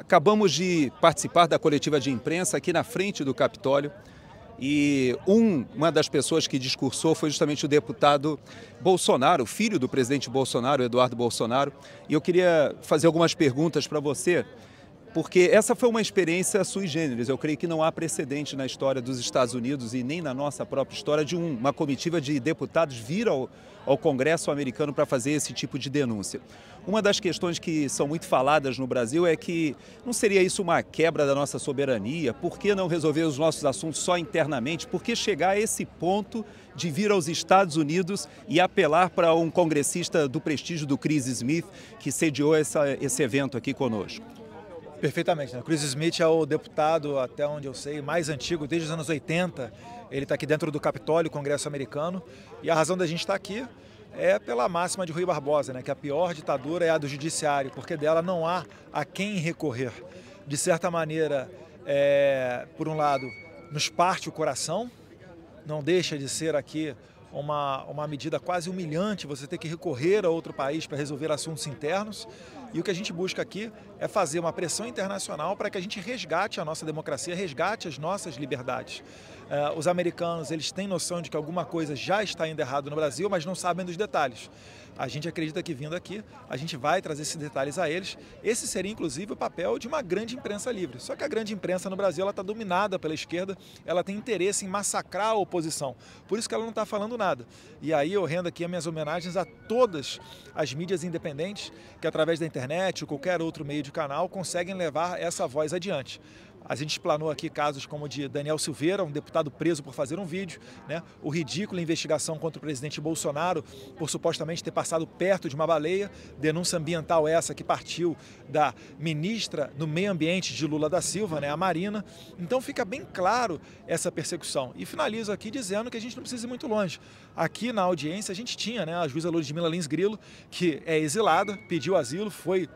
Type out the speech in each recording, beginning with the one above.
Acabamos de participar da coletiva de imprensa aqui na frente do Capitólio e uma das pessoas que discursou foi justamente o deputado Bolsonaro, filho do presidente Bolsonaro, Eduardo Bolsonaro. E eu queria fazer algumas perguntas para você, porque essa foi uma experiência sui generis. Eu creio que não há precedente na história dos Estados Unidos e nem na nossa própria história de uma comitiva de deputados vir ao Congresso americano para fazer esse tipo de denúncia. Uma das questões que são muito faladas no Brasil é que não seria isso uma quebra da nossa soberania? Por que não resolver os nossos assuntos só internamente? Por que chegar a esse ponto de vir aos Estados Unidos e apelar para um congressista do prestígio do Chris Smith, que sediou esse evento aqui conosco? Perfeitamente. Né? Chris Smith é o deputado, até onde eu sei, mais antigo, desde os anos 80. Ele está aqui dentro do Capitólio, Congresso americano. E a razão da gente estar aqui é pela máxima de Rui Barbosa, né? Que a pior ditadura é a do judiciário, porque dela não há a quem recorrer. De certa maneira, por um lado, nos parte o coração, não deixa de ser aqui uma medida quase humilhante, você ter que recorrer a outro país para resolver assuntos internos. E o que a gente busca aqui é fazer uma pressão internacional para que a gente resgate a nossa democracia, resgate as nossas liberdades. Os americanos, eles têm noção de que alguma coisa já está indo errado no Brasil, mas não sabem dos detalhes. A gente acredita que vindo aqui, a gente vai trazer esses detalhes a eles. Esse seria, inclusive, o papel de uma grande imprensa livre. Só que a grande imprensa no Brasil, ela está dominada pela esquerda, ela tem interesse em massacrar a oposição. Por isso que ela não está falando nada. E aí eu rendo aqui as minhas homenagens a todas as mídias independentes que, através da internet ou qualquer outro meio de canal, conseguem levar essa voz adiante. A gente explanou aqui casos como o de Daniel Silveira, um deputado preso por fazer um vídeo, né? O ridículo investigação contra o presidente Bolsonaro por supostamente ter passado perto de uma baleia, denúncia ambiental essa que partiu da ministra do Meio Ambiente de Lula da Silva, né? A Marina. Então fica bem claro essa persecução. E finalizo aqui dizendo que a gente não precisa ir muito longe. Aqui na audiência a gente tinha, né, a juíza Ludmila Lins Grilo, que é exilada, pediu asilo, foi-lhe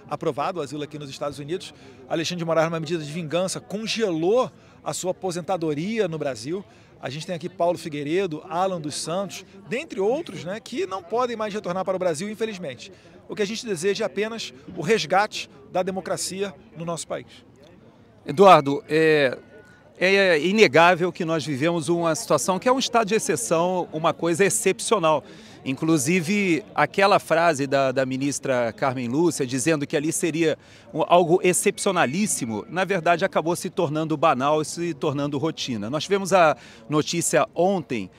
aprovado o asilo aqui nos Estados Unidos. Alexandre de Moraes, numa medida de vingança, congelou a sua aposentadoria no Brasil. A gente tem aqui Paulo Figueiredo, Alan dos Santos, dentre outros, né, que não podem mais retornar para o Brasil, infelizmente. O que a gente deseja é apenas o resgate da democracia no nosso país. Eduardo, é inegável que nós vivemos uma situação que é um estado de exceção, uma coisa excepcional. Inclusive, aquela frase da ministra Carmen Lúcia, dizendo que ali seria algo excepcionalíssimo, na verdade acabou se tornando banal e se tornando rotina. Nós tivemos a notícia ontem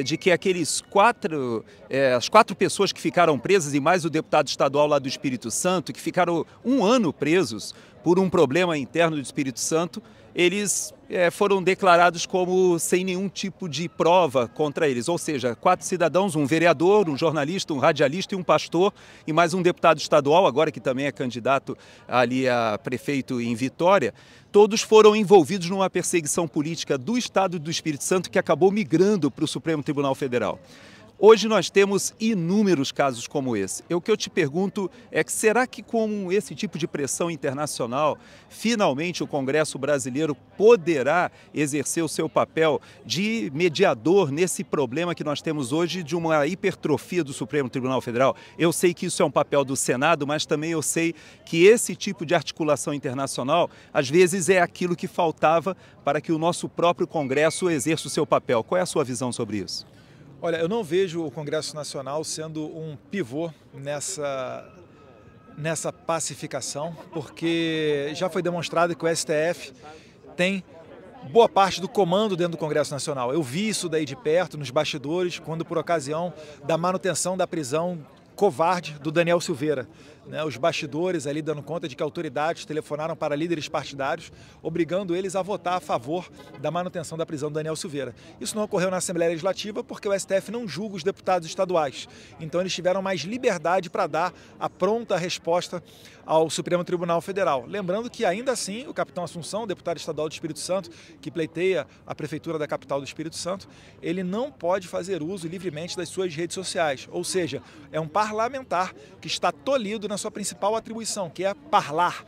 de que as quatro pessoas que ficaram presas, e mais o deputado estadual lá do Espírito Santo, que ficaram 1 ano presos por um problema interno do Espírito Santo, eles foram declarados como sem nenhum tipo de prova contra eles. Ou seja, 4 cidadãos, um vereador, um jornalista, um radialista e um pastor, e mais um deputado estadual, agora que também é candidato ali a prefeito em Vitória, todos foram envolvidos numa perseguição política do Estado do Espírito Santo que acabou migrando para o Supremo Tribunal Federal. Hoje nós temos inúmeros casos como esse. O que eu te pergunto é que será que com esse tipo de pressão internacional, finalmente o Congresso brasileiro poderá exercer o seu papel de mediador nesse problema que nós temos hoje de uma hipertrofia do Supremo Tribunal Federal? Eu sei que isso é um papel do Senado, mas também eu sei que esse tipo de articulação internacional, às vezes, é aquilo que faltava para que o nosso próprio Congresso exerça o seu papel. Qual é a sua visão sobre isso? Olha, eu não vejo o Congresso Nacional sendo um pivô nessa pacificação, porque já foi demonstrado que o STF tem boa parte do comando dentro do Congresso Nacional. Eu vi isso daí de perto, nos bastidores, quando por ocasião da manutenção da prisão covarde do Daniel Silveira. Né, os bastidores ali dando conta de que autoridades telefonaram para líderes partidários, obrigando eles a votar a favor da manutenção da prisão do Daniel Silveira. Isso não ocorreu na Assembleia Legislativa porque o STF não julga os deputados estaduais. Então eles tiveram mais liberdade para dar a pronta resposta ao Supremo Tribunal Federal. Lembrando que ainda assim o capitão Assunção, deputado estadual do Espírito Santo, que pleiteia a prefeitura da capital do Espírito Santo, ele não pode fazer uso livremente das suas redes sociais. Ou seja, é um parlamentar que está tolhido na sua principal atribuição, que é falar.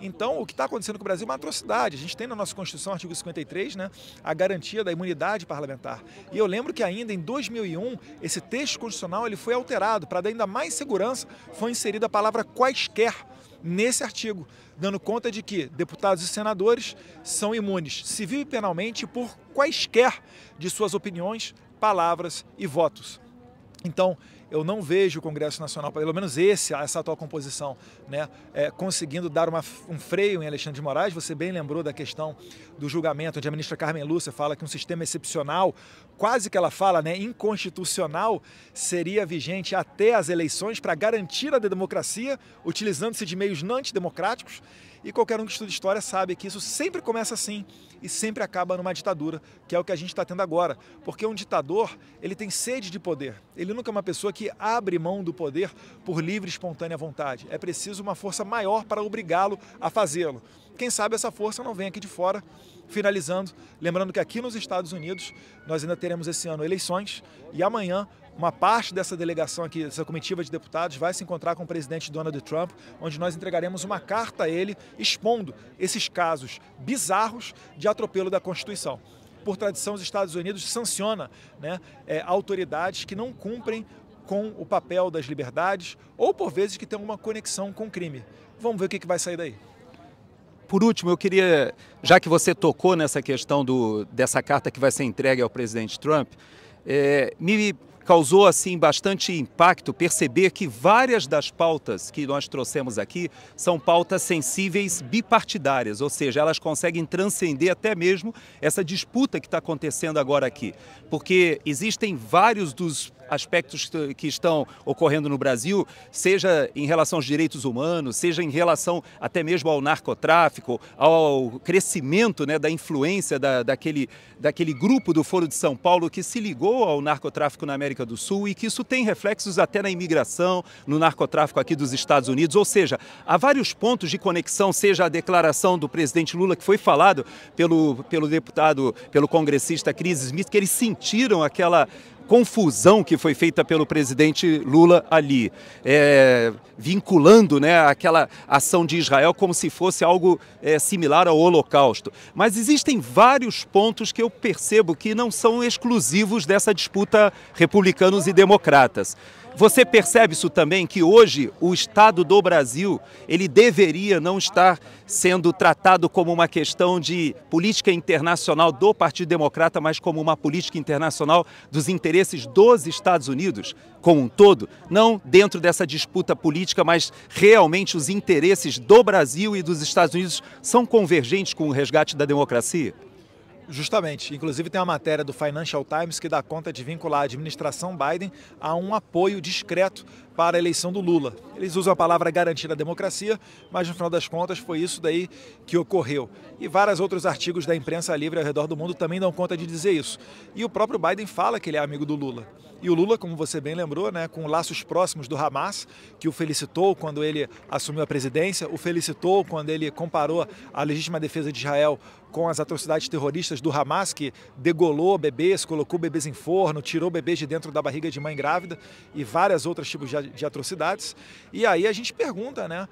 Então, o que está acontecendo com o Brasil é uma atrocidade. A gente tem na nossa Constituição, artigo 53, né, a garantia da imunidade parlamentar. E eu lembro que ainda em 2001, esse texto constitucional ele foi alterado para dar ainda mais segurança, foi inserida a palavra quaisquer nesse artigo, dando conta de que deputados e senadores são imunes civil e penalmente por quaisquer de suas opiniões, palavras e votos. Então, eu não vejo o Congresso Nacional, pelo menos essa atual composição, né, conseguindo dar um freio em Alexandre de Moraes. Você bem lembrou da questão do julgamento, onde a ministra Carmen Lúcia fala que um sistema excepcional, quase que ela fala, né, inconstitucional, seria vigente até as eleições para garantir a democracia, utilizando-se de meios não antidemocráticos. E qualquer um que estuda história sabe que isso sempre começa assim e sempre acaba numa ditadura, que é o que a gente está tendo agora. Porque um ditador, ele tem sede de poder. Ele nunca é uma pessoa que abre mão do poder por livre e espontânea vontade. É preciso uma força maior para obrigá-lo a fazê-lo. Quem sabe essa força não vem aqui de fora. Finalizando, lembrando que aqui nos Estados Unidos nós ainda teremos esse ano eleições e amanhã uma parte dessa delegação aqui, dessa comitiva de deputados, vai se encontrar com o presidente Donald Trump, onde nós entregaremos uma carta a ele expondo esses casos bizarros de atropelo da Constituição. Por tradição, os Estados Unidos sanciona, né, autoridades que não cumprem com o papel das liberdades ou, por vezes, que tem uma conexão com o crime. Vamos ver o que vai sair daí. Por último, eu queria, já que você tocou nessa questão dessa carta que vai ser entregue ao presidente Trump, me causou assim bastante impacto perceber que várias das pautas que nós trouxemos aqui são pautas sensíveis bipartidárias, ou seja, elas conseguem transcender até mesmo essa disputa que está acontecendo agora aqui, porque existem vários dos aspectos que estão ocorrendo no Brasil, seja em relação aos direitos humanos, seja em relação até mesmo ao narcotráfico, ao crescimento, né, da influência daquele grupo do Foro de São Paulo que se ligou ao narcotráfico na América do Sul e que isso tem reflexos até na imigração, no narcotráfico aqui dos Estados Unidos, ou seja, há vários pontos de conexão, seja a declaração do presidente Lula, que foi falado pelo deputado, pelo congressista Chris Smith, que eles sentiram aquela confusão que foi feita pelo presidente Lula ali, vinculando, né, aquela ação de Israel como se fosse algo similar ao Holocausto. Mas existem vários pontos que eu percebo que não são exclusivos dessa disputa republicanos e democratas. Você percebe isso também, que hoje o Estado do Brasil, ele deveria não estar sendo tratado como uma questão de política internacional do Partido Democrata, mas como uma política internacional dos interesses dos Estados Unidos como um todo, não dentro dessa disputa política, mas realmente os interesses do Brasil e dos Estados Unidos são convergentes com o resgate da democracia? Justamente. Inclusive tem uma matéria do Financial Times que dá conta de vincular a administração Biden a um apoio discreto para a eleição do Lula. Eles usam a palavra garantir a democracia, mas no final das contas foi isso daí que ocorreu. E vários outros artigos da imprensa livre ao redor do mundo também dão conta de dizer isso. E o próprio Biden fala que ele é amigo do Lula. E o Lula, como você bem lembrou, né, com laços próximos do Hamas, que o felicitou quando ele assumiu a presidência, o felicitou quando ele comparou a legítima defesa de Israel com as atrocidades terroristas do Hamas, que degolou bebês, colocou bebês em forno, tirou bebês de dentro da barriga de mãe grávida e vários outros tipos de atrocidades. E aí a gente pergunta, né,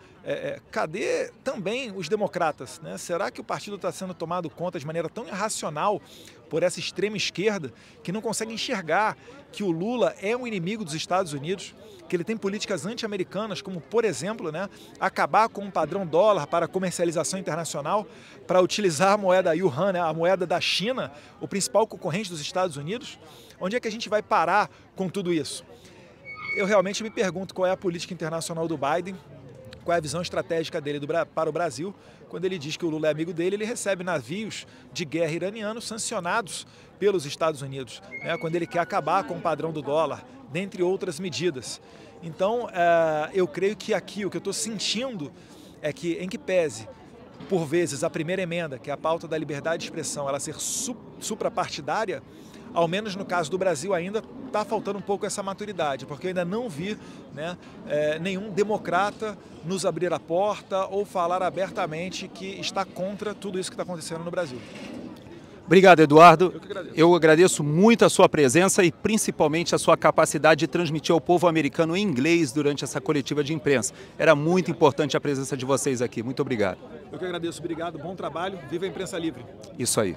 cadê também os democratas? Né? Será que o partido está sendo tomado conta de maneira tão irracional por essa extrema esquerda que não consegue enxergar que o Lula é um inimigo dos Estados Unidos, que ele tem políticas anti-americanas, como, por exemplo, né, acabar com o padrão dólar para comercialização internacional, para utilizar a moeda yuan, né, a moeda da China, o principal concorrente dos Estados Unidos? Onde é que a gente vai parar com tudo isso? Eu realmente me pergunto qual é a política internacional do Biden, qual é a visão estratégica dele para o Brasil. Quando ele diz que o Lula é amigo dele, ele recebe navios de guerra iranianos sancionados pelos Estados Unidos, né, quando ele quer acabar com o padrão do dólar, dentre outras medidas. Então, eu creio que aqui o que eu estou sentindo é que, em que pese, por vezes, a primeira emenda, que é a pauta da liberdade de expressão, ela ser suprapartidária, ao menos no caso do Brasil ainda está faltando um pouco essa maturidade, porque eu ainda não vi, né, nenhum democrata nos abrir a porta ou falar abertamente que está contra tudo isso que está acontecendo no Brasil. Obrigado, Eduardo. Eu que agradeço. Eu agradeço muito a sua presença e principalmente a sua capacidade de transmitir ao povo americano em inglês durante essa coletiva de imprensa. Era muito importante a presença de vocês aqui. Muito obrigado. Eu que agradeço. Obrigado. Bom trabalho. Viva a imprensa livre. Isso aí.